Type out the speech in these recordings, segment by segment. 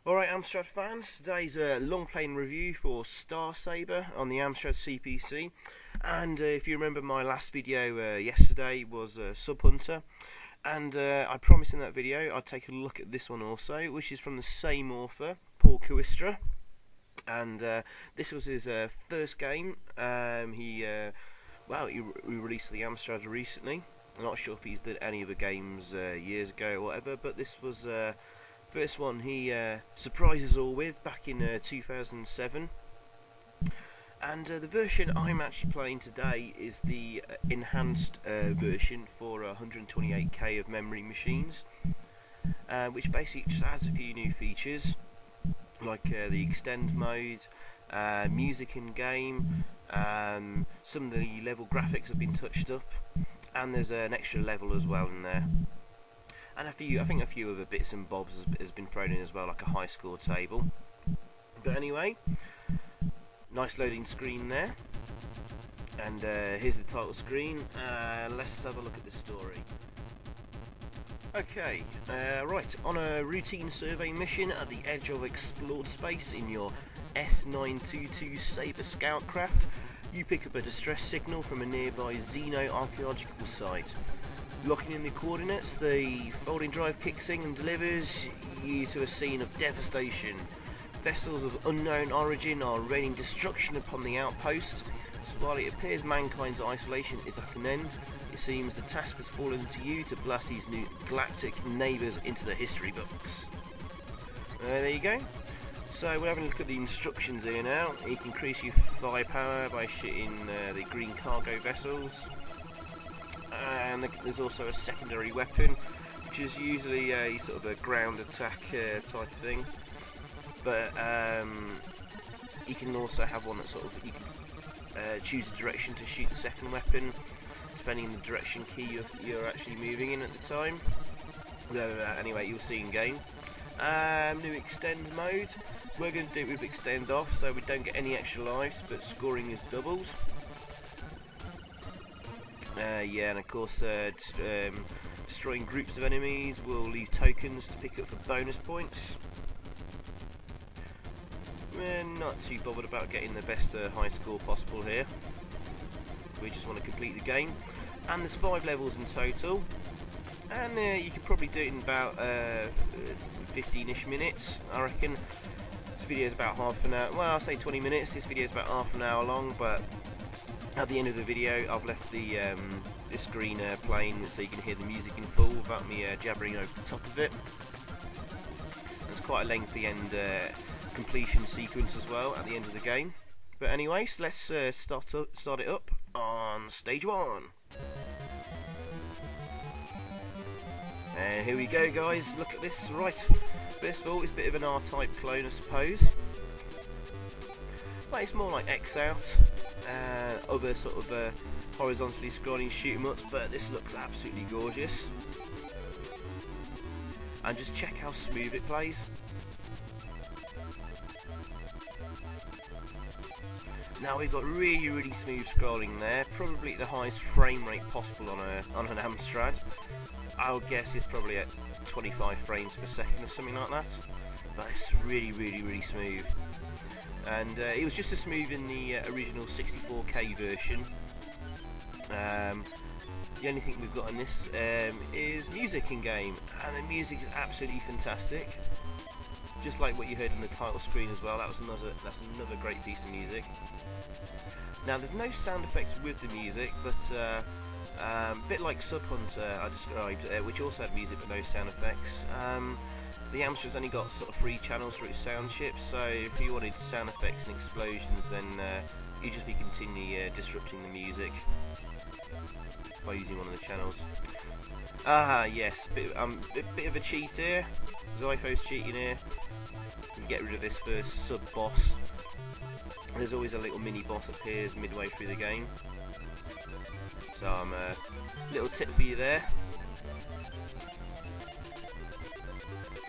Alright, Amstrad fans, today's a Longplay review for Sabre on the Amstrad CPC. And if you remember, my last video yesterday was Sub Hunter, and I promised in that video I'd take a look at this one also, which is from the same author, Paul Kooistra. And this was his first game. He released the Amstrad recently. I'm not sure if he's done any other games years ago or whatever, but this was first one he surprised us all with back in 2007. And the version I'm actually playing today is the enhanced version for 128k of memory machines, which basically just adds a few new features like the extend mode, music in game, some of the level graphics have been touched up, and there's an extra level as well in there. And I think a few other bits and bobs has been thrown in as well, like a high score table. But anyway, nice loading screen there. And here's the title screen. Let's have a look at the story. Okay, right, on a routine survey mission at the edge of explored space in your S922 Sabre scout craft, you pick up a distress signal from a nearby xeno-archaeological site. Locking in the coordinates, the folding drive kicks in and delivers you to a scene of devastation. Vessels of unknown origin are raining destruction upon the outpost. So while it appears mankind's isolation is at an end, it seems the task has fallen to you to blast these new galactic neighbours into the history books. There you go. So we're having a look at the instructions here now. You can increase your firepower by shooting the green cargo vessels. And there's also a secondary weapon, which is usually a sort of a ground attack type thing. But you can also have one that sort of you can choose a direction to shoot the second weapon, depending on the direction key you're actually moving in at the time. Anyway, you'll see in game. New extend mode. We're going to do it with extend off, so we don't get any extra lives, but scoring is doubled. And of course destroying groups of enemies will leave tokens to pick up for bonus points. We're not too bothered about getting the best high score possible here. We just want to complete the game. And there's 5 levels in total, and you could probably do it in about 15ish minutes, I reckon. This video is about half an hour, well, I'll say 20 minutes. This video is about half an hour long, but at the end of the video I've left the screen playing so you can hear the music in full without me jabbering over the top of it. It's quite a lengthy end completion sequence as well at the end of the game. But anyway, so let's start it up on stage 1. And here we go, guys. Look at this. Right, first of all, it's a bit of an R-type clone, I suppose. But it's more like X-Out, other sort of horizontally scrolling shoot 'em ups, but this looks absolutely gorgeous. And just check how smooth it plays. Now we've got really smooth scrolling there, probably the highest frame rate possible on an Amstrad. I would guess it's probably at 25 frames per second or something like that. But it's really smooth. And it was just as smooth in the original 64k version. The only thing we've got in this is music in game, and the music is absolutely fantastic. Just like what you heard in the title screen as well. That's another great piece of music. Now there's no sound effects with the music, but a bit like Sub Hunter I described, which also had music but no sound effects. The Amstrad's only got sort of 3 channels for its sound chips, so if you wanted sound effects and explosions, then you'd just be continually disrupting the music by using one of the channels. Yes, bit of a cheat here. Zypho's cheating here. You can get rid of this first sub-boss. There's always a little mini-boss appears midway through the game. So little tip for you there.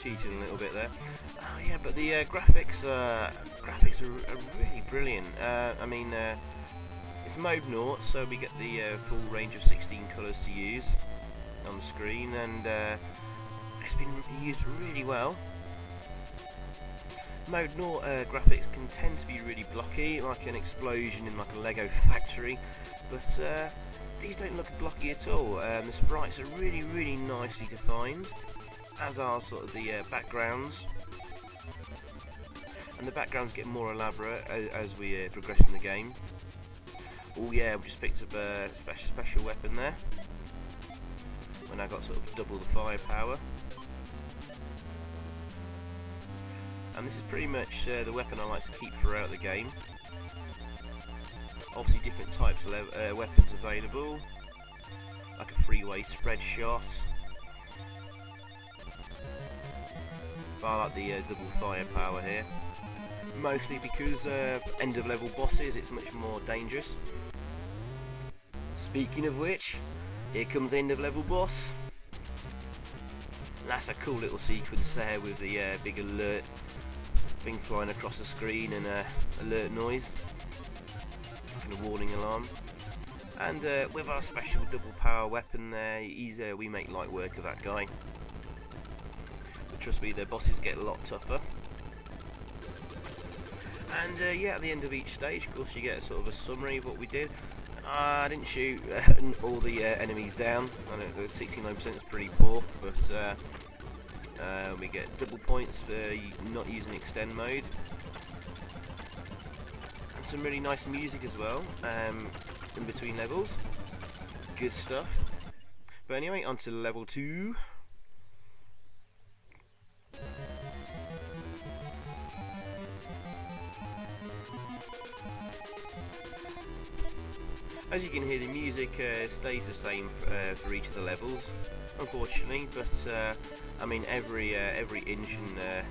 Cheating a little bit there. Oh yeah, but the graphics are really brilliant. I mean, it's mode 0, so we get the full range of 16 colours to use on the screen, and it's been used really well. Mode 0 graphics can tend to be really blocky, like an explosion in like a Lego factory, but these don't look blocky at all. The sprites are really nicely defined, as are sort of the backgrounds, and the backgrounds get more elaborate as we progress in the game. Oh yeah, we just picked up a special weapon there, and I got sort of double the firepower. And this is pretty much the weapon I like to keep throughout the game. Obviously different types of weapons available, like a three-way spread shot. But I like the double firepower here, mostly because end of level bosses it's much more dangerous. Speaking of which, here comes the end of level boss. That's a cool little sequence there with the big alert thing flying across the screen and alert noise, like a warning alarm. And with our special double power weapon there, we make light work of that guy. But trust me, the bosses get a lot tougher. And yeah, at the end of each stage, of course, you get sort of a summary of what we did. I didn't shoot all the enemies down. I know 69% is pretty poor, but we get double points for not using extend mode, and some really nice music as well in between levels. Good stuff. But anyway, on to level 2. As you can hear, the music stays the same for each of the levels, unfortunately. But I mean, every inch and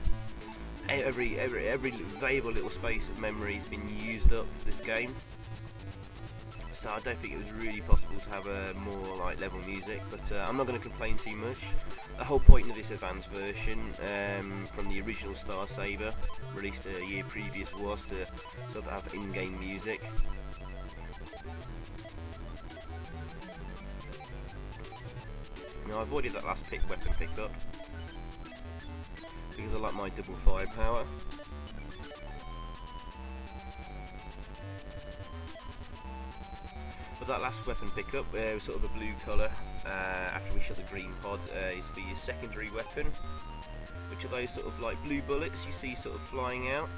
every valuable little space of memory has been used up for this game. So I don't think it was really possible to have a more like level music. But I'm not going to complain too much. The whole point of this advanced version from the original Star Sabre, released a year previous, was to sort of have in-game music. Now, I avoided that last weapon pickup because I like my double firepower. But that last weapon pickup was sort of a blue colour after we shot the green pod, is for your secondary weapon, which are those sort of like blue bullets you see sort of flying out.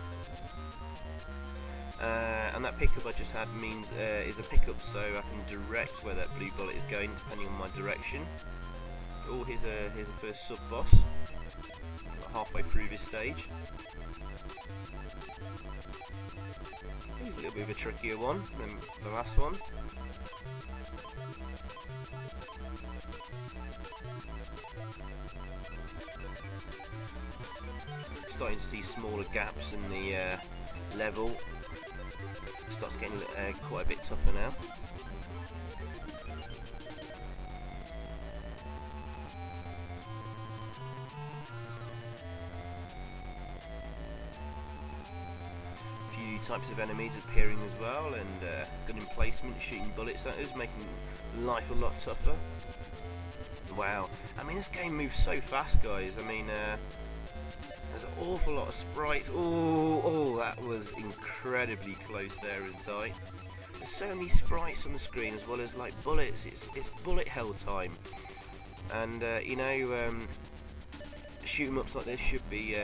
And that pickup I just had means is a pickup, so I can direct where that blue bullet is going depending on my direction. Oh, here's a first sub boss. Halfway through this stage. He's a little bit of a trickier one than the last one. Starting to see smaller gaps in the level. Starts getting quite a bit tougher now. Types of enemies appearing as well, and good emplacement, shooting bullets at us, making life a lot tougher. Wow, I mean, this game moves so fast, guys. I mean, there's an awful lot of sprites. Oh, that was incredibly close there in sight. There's so many sprites on the screen, as well as like bullets. It's bullet hell time, and you know, shoot 'em ups like this should be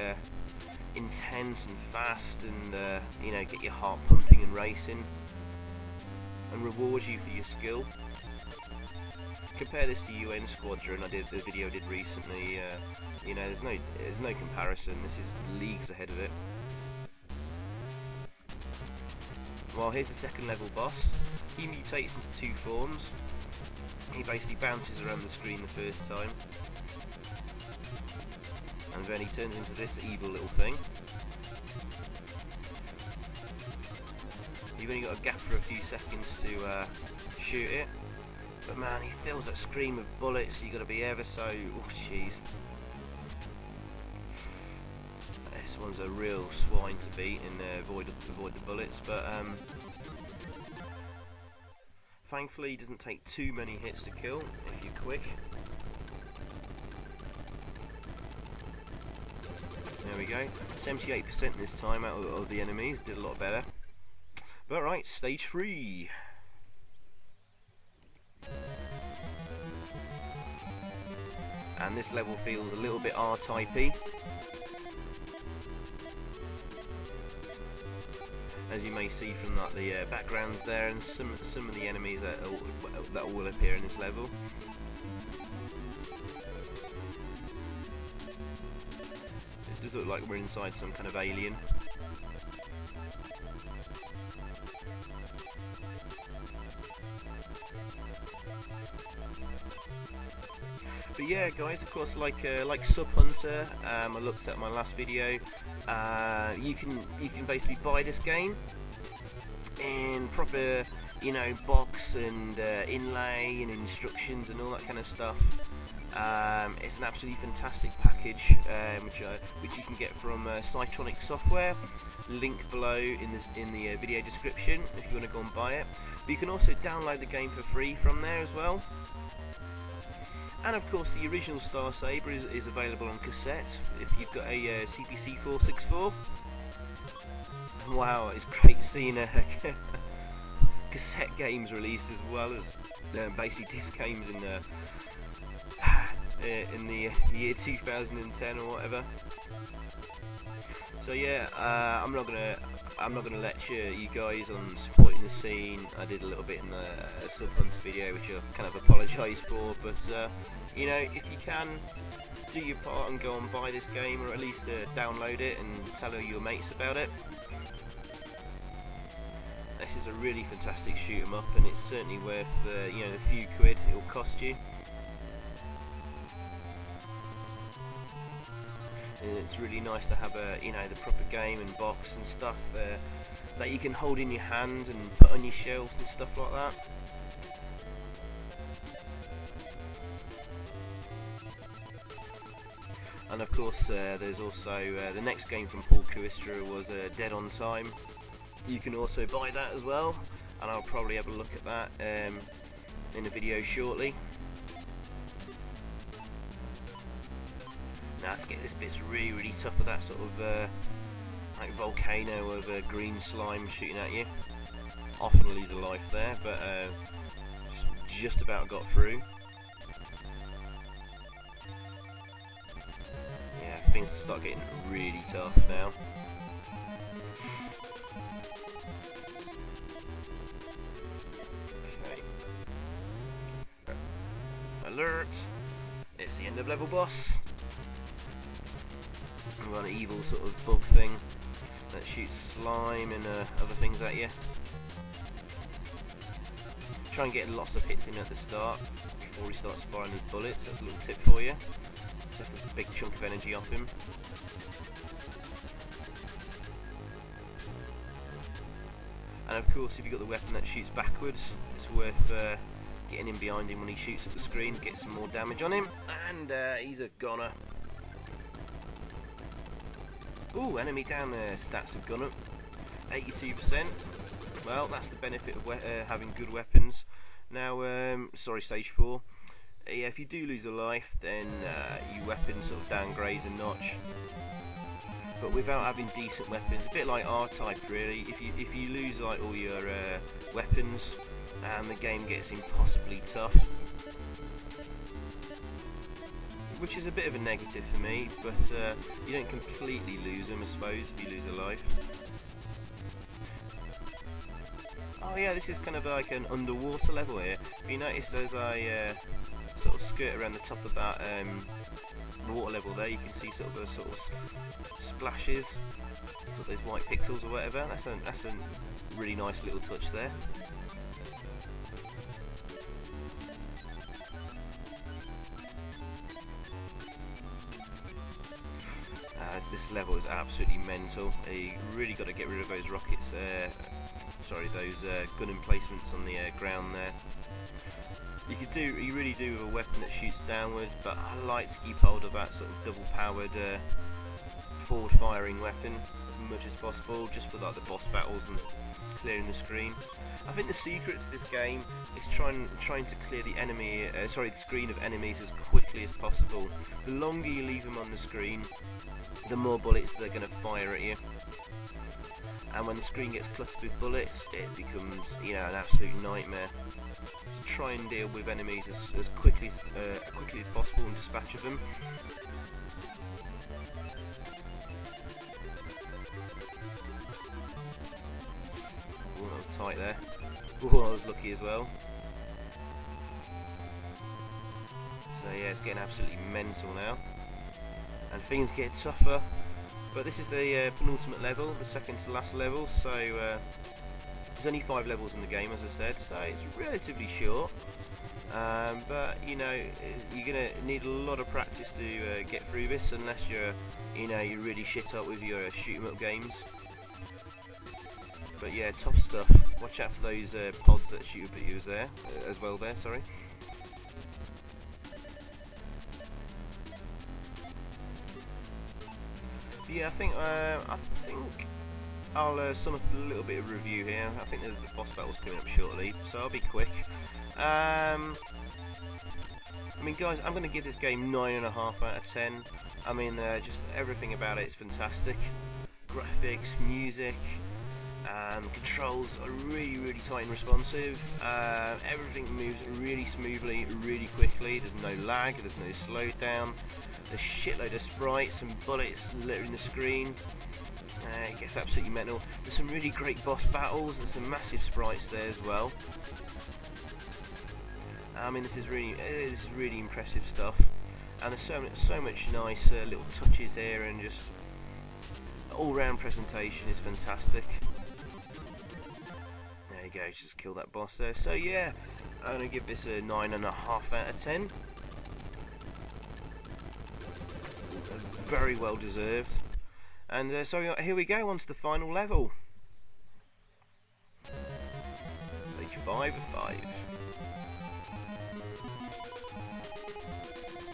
intense and fast, and you know, get your heart pumping and racing, and reward you for your skill. Compare this to UN Squadron. I did the video I did recently. You know, there's no comparison. This is leagues ahead of it. Well, here's the second level boss. He mutates into two forms. He basically bounces around the screen the first time, and then he turns into this evil little thing. You've only got a gap for a few seconds to shoot it, but man, he fills that screen with bullets, so you've got to be ever so... oh jeez. This one's a real swine to beat and avoid the bullets, but thankfully he doesn't take too many hits to kill if you're quick. There we go. 78% this time out of the enemies. Did a lot better. But right, stage 3. And this level feels a little bit R-typey. As you may see from like, the backgrounds there, and some of the enemies that will appear in this level. It does look like we're inside some kind of alien. But yeah, guys, of course, like Sub Hunter, I looked at my last video. You can basically buy this game in proper, you know, box and inlay and instructions and all that kind of stuff. It's an absolutely fantastic package, which you can get from Cytronic Software. Link below in the video description if you want to go and buy it. But you can also download the game for free from there as well. And of course, the original Star Sabre is available on cassette if you've got a CPC 464. Wow, it's great seeing cassette games released as well as basically disc games in the year 2010 or whatever. So yeah, I'm not gonna lecture you guys on supporting the scene. I did a little bit in the Sub Hunter video, which I kind of apologise for. But you know, if you can, do your part and go and buy this game, or at least download it and tell all your mates about it. This is a really fantastic shoot 'em up, and it's certainly worth you know, the few quid it will cost you. And it's really nice to have you know, the proper game and box and stuff that you can hold in your hand and put on your shelves and stuff like that. And of course, there's also the next game from Paul Kooistra was Dead on Time. You can also buy that as well, and I'll probably have a look at that in a video shortly. Now to get this bit's really tough with that sort of like volcano of green slime shooting at you. Often lose a life there, but just about got through. Yeah, things start getting really tough now. Okay. Alert! It's the end of level boss. We've got an evil sort of bug thing that shoots slime and other things at you. Try and get lots of hits in at the start before he starts firing his bullets. That's a little tip for you. Take a big chunk of energy off him. And of course, if you've got the weapon that shoots backwards, it's worth getting in behind him when he shoots at the screen, get some more damage on him. And he's a goner. Ooh, enemy down there, stats have gone up 82%. Well, that's the benefit of having good weapons. Now, sorry, stage 4. Yeah, if you do lose a life, then your weapon sort of downgrades a notch. But without having decent weapons, a bit like R-Type really, if you lose like all your weapons, and the game gets impossibly tough. Which is a bit of a negative for me, but you don't completely lose them, I suppose, if you lose a life. Oh yeah, this is kind of like an underwater level here. If you notice, as I sort of skirt around the top of that water level there, you can see sort of splashes, sort of those white pixels or whatever. That's a really nice little touch there. This level is absolutely mental. You really got to get rid of those rockets, sorry, those gun emplacements on the ground there. You really do with a weapon that shoots downwards, but I like to keep hold of that sort of double powered forward firing weapon as much as possible, just for like the boss battles and clearing the screen. I think the secret to this game is trying to clear the the screen of enemies as quickly as possible. The longer you leave them on the screen, the more bullets they're going to fire at you. And when the screen gets cluttered with bullets, it becomes, you know, an absolute nightmare. To try and deal with enemies as quickly as possible and dispatch of them. Oh, that was tight there. Oh, I was lucky as well. So yeah, it's getting absolutely mental now, and things get tougher. But this is the penultimate level, the second to last level, so there's only 5 levels in the game, as I said, so it's relatively short. But you know, you're gonna need a lot of practice to get through this, unless you're really shit up with your shoot 'em up games. But yeah, tough stuff. Watch out for those pods that shoot up at you as well. Sorry. Yeah, I think I'll sum up a little bit of review here. I think the boss battle's coming up shortly, so I'll be quick. I mean, guys, I'm going to give this game 9.5 out of 10. I mean, just everything about it is fantastic. Graphics, music, controls are really tight and responsive. Everything moves really smoothly, really quickly. There's no lag, there's no slowdown. There's a shitload of sprites and bullets littering the screen. It gets absolutely mental. There's some really great boss battles. There's some massive sprites there as well. I mean, this is really impressive stuff. And there's so much nice little touches here, and just all-round presentation is fantastic. There you go, just kill that boss there. So yeah, I'm gonna give this a 9.5 out of 10. Very well deserved. And so here we go, on to the final level. Stage 5 of 5.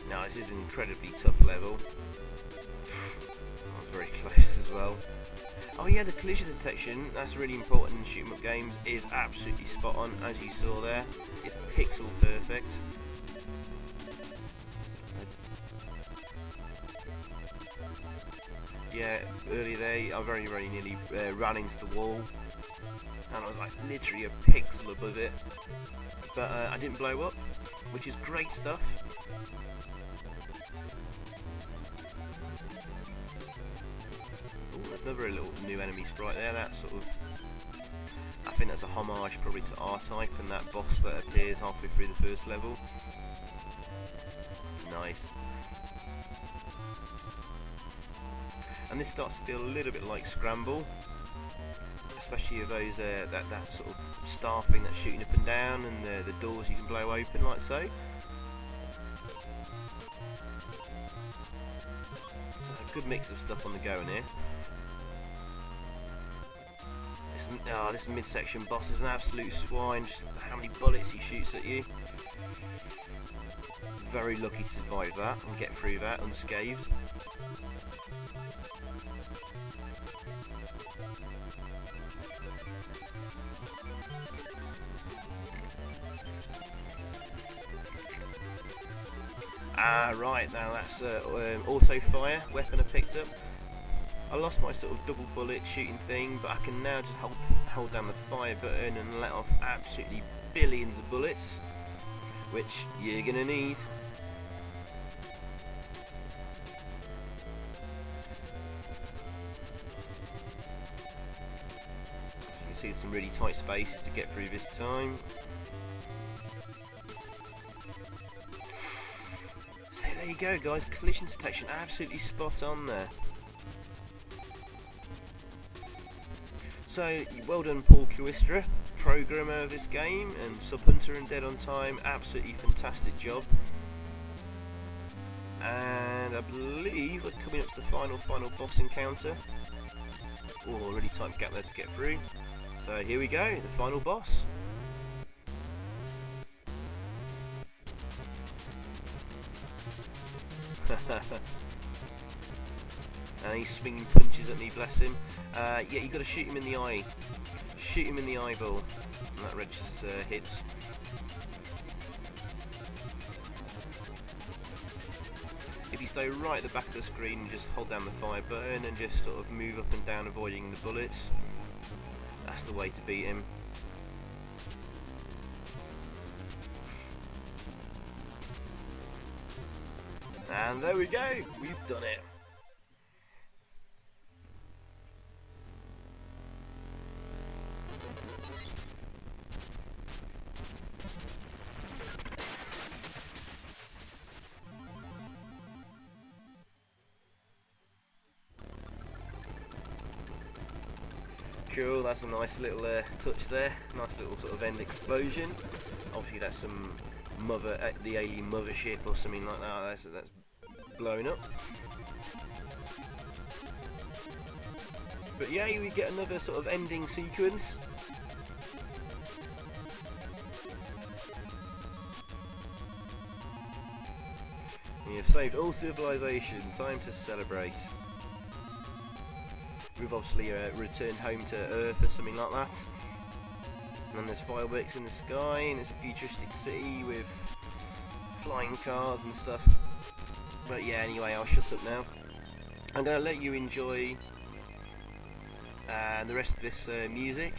Now this is an incredibly tough level. I was very close as well. Oh yeah, the collision detection, that's really important in shoot 'em up games, is absolutely spot on, as you saw there. It's pixel perfect. Yeah, earlier there I very nearly ran into the wall, and I was like literally a pixel above it, but I didn't blow up, which is great stuff. Ooh, another little new enemy sprite there. That sort of, I think that's a homage probably to R-Type and that boss that appears halfway through the first level. Nice. And this starts to feel a little bit like Scramble, especially with those that sort of star thing that's shooting up and down, and the doors you can blow open like so. So a good mix of stuff on the go in here. This midsection boss is an absolute swine. Just how many bullets he shoots at you. Very lucky to survive that and get through that unscathed. Right, now that's auto fire weapon I picked up. I lost my sort of double bullet shooting thing, but I can now just hold down the fire button and let off absolutely billions of bullets, which you're gonna need. You can see some really tight spaces to get through this time. So there you go, guys, collision detection absolutely spot on there. So, well done Paul Kooistra, programmer of this game, and Subhunter and Dead on Time, absolutely fantastic job. And I believe we're coming up to the final boss encounter. Oh, really tight gap there to get through. So here we go, the final boss. and he's swinging punches at me, bless him. Yeah, you got to shoot him in the eye. Shoot him in the eyeball, and that registers hits. If you stay right at the back of the screen, just hold down the fire button and just sort of move up and down, avoiding the bullets. That's the way to beat him. And there we go, we've done it. Cool, that's a nice little touch there, nice little sort of end explosion. Obviously that's some the alien mothership or something like that, that's blowing up. But yeah, we get another sort of ending sequence. You've saved all civilization, time to celebrate. We've obviously returned home to Earth or something like that. And then there's fireworks in the sky, and it's a futuristic city with flying cars and stuff. But yeah, anyway, I'll shut up now. I'm going to let you enjoy the rest of this music.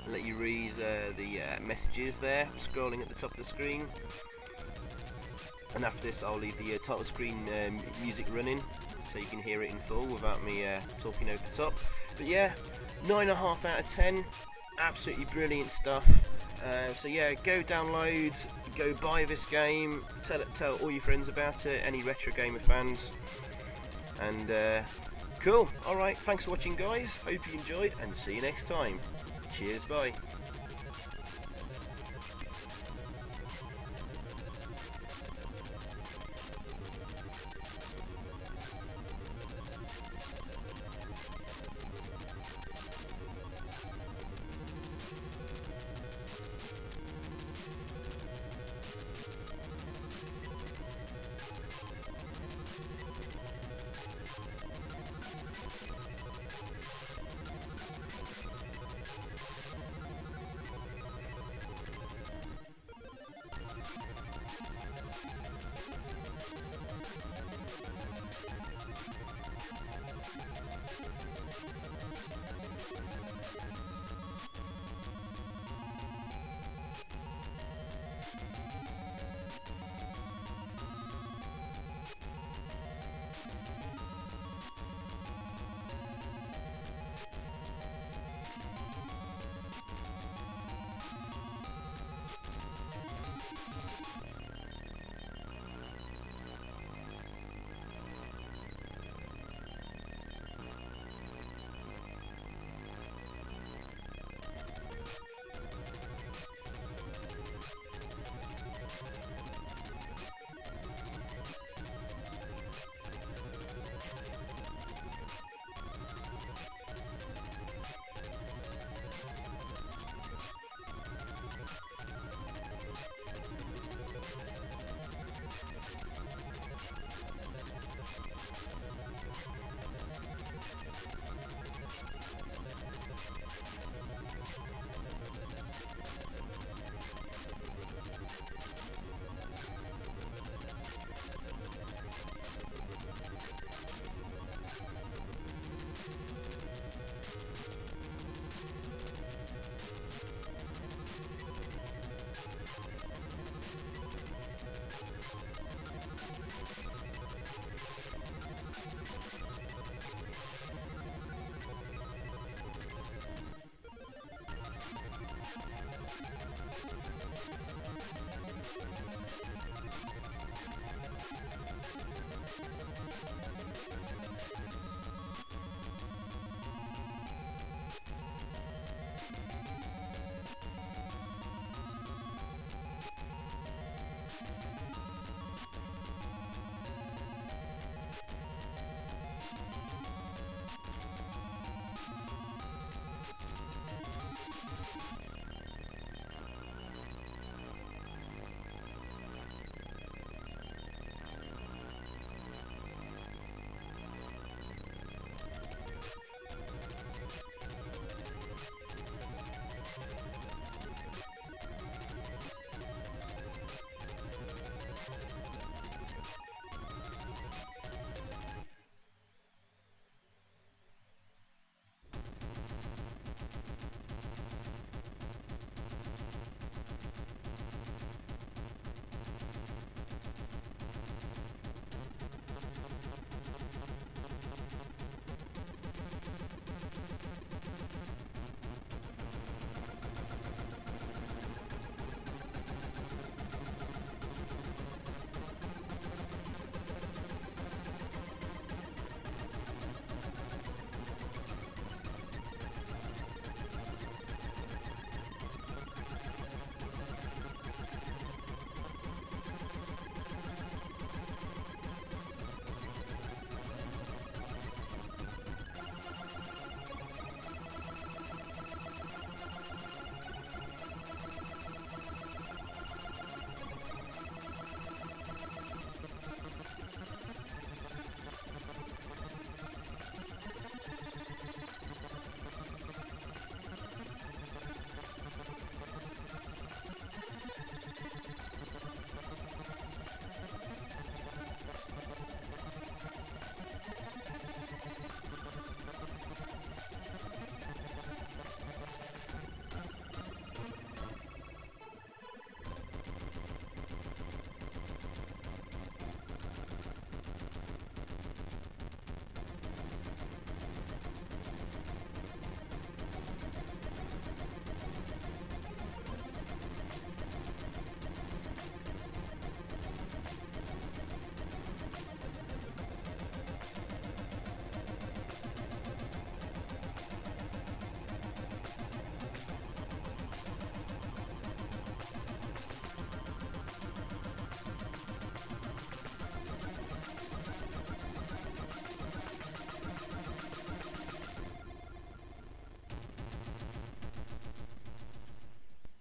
I'll let you read the messages there, scrolling at the top of the screen. And after this, I'll leave the title screen music running, so you can hear it in full without me talking over the top. But yeah, 9.5 out of 10, absolutely brilliant stuff. So yeah, go download, go buy this game, tell all your friends about it, any retro gamer fans, and cool. Alright, thanks for watching guys, hope you enjoyed, and see you next time. Cheers, bye.